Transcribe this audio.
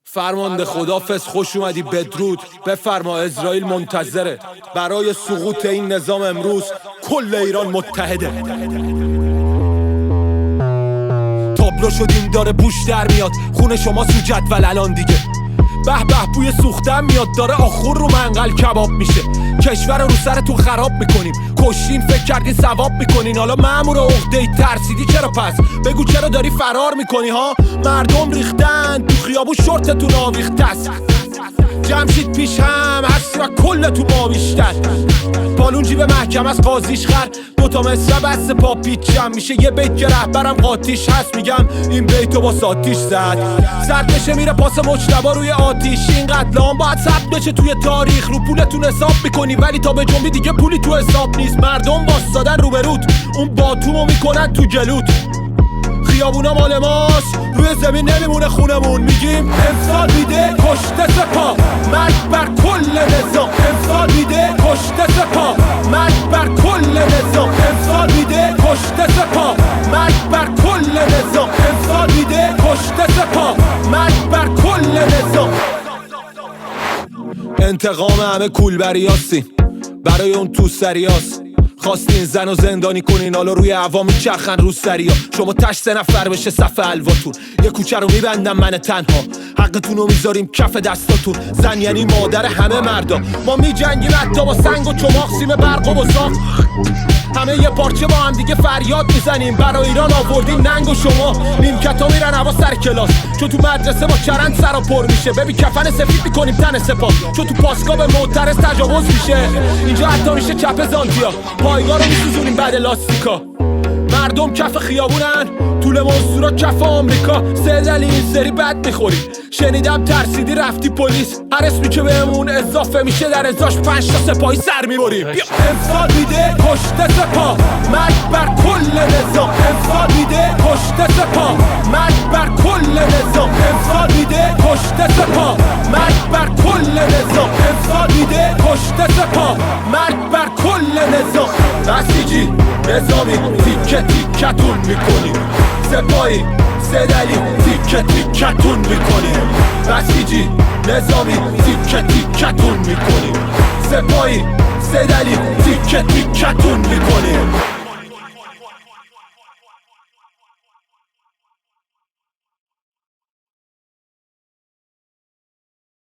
فرمانده خدافظ، خوش اومدی، بدرود بفرما، اسرائیل منتظره. برای سقوط این نظام امروز کل ایران متحده. تابلو شدیم داره بوش در میاد، خون شما سو جدول الان دیگه. به به بوی سوختن میاد، داره آخور رو منقل کباب میشه. کشور رو سرتون خراب میکنیم، کشین فکر کردین ثواب میکنین. حالا مأمور عقده‌ای ترسیدی چرا پس؟ بگو چرا داری فرار میکنی ها؟ مردم ریختن تو خیابون، شورتتون آویخته است. جمشید پیش هم هستی و کلتون ما بیشتر. بالون جیب محکم از قاضیش خر، دوتا مثل بسته پا پیچم میشه. یه بیت که رهبرم قاطیش هست، میگم این بیتو با ساتیش زد. زرد بشه میره پاس مجتبا روی آتیش. این قتلام باید ثبت بشه توی تاریخ. رو پولتون حساب میکنی ولی تا به جنبی دیگه پولی تو حساب نیست. مردم واستادن روبروت، اون باتومو میکنن تو جلوت. خیابونا مال ماست، روی زمین نمیمونه خونمون. میگیم امسال میده کشته سپاه، مرگ بر کل نظام. امسال میده کشته سپاه، مرگ بر کل نظام. امسال میده کشته سپاه، مرگ بر کل نظام. امسال میده کشته سپاه، مرگ بر کل نظام. انتقام همه کولبریاستیم، برای اون تو سریاست. خواستین زن و زندانی کنین، حالا روی عوام میچرخن رو سریا. شما تش 3 نفر بشه صف حلواتون، یه کوچه رو میبندم من تنها. حقتون رو میذاریم کف دستاتون. زن یعنی مادر همه مردا. ما میجنگیم حتی با سنگ و چماق، سیم برق و بزاق. همه یه پارچه با هم دیگه فریاد میزنیم. برای ایران آوردیم ننگ و شما نیمکتا میرن هوا سر کلاس. چون تو مدرسه با چرند سرا پر میشه، ببین کفن سفید میکنیم تن سپاه. چون تو پاسگاه به معترض تجاوز میشه، اینجا حتی میشه چپ زانتیا. پایگاه رو میسوزونیم بعد لاستیکا. مردم کف خیابونن، طول منصورا کف آمریکا. سردلی این سری بد میخوری، شنیدم ترسیدی رفتی پلیس. هر اسمی که بهمون اضافه میشه در ازاش 5 تا سپاهی سر میبریم. امسال میده کشته سپاه، مرگ بر کل نظام. امسال میده کشته سپاه، مرگ بر کل نظام. امسال میده کشته سپاه، مرگ بر کل نظام. امسال میده کشته سپاه، مرگ بر کل نظام. بسیجی نظامی تیکه تیکتون میکنیم، سپاهی سدلی تیکه تیکتون میکنیم. بسیجی نظامی تیکه تیکتون میکنیم، سپاهی سدلی تیکه تیکتون میکنیم.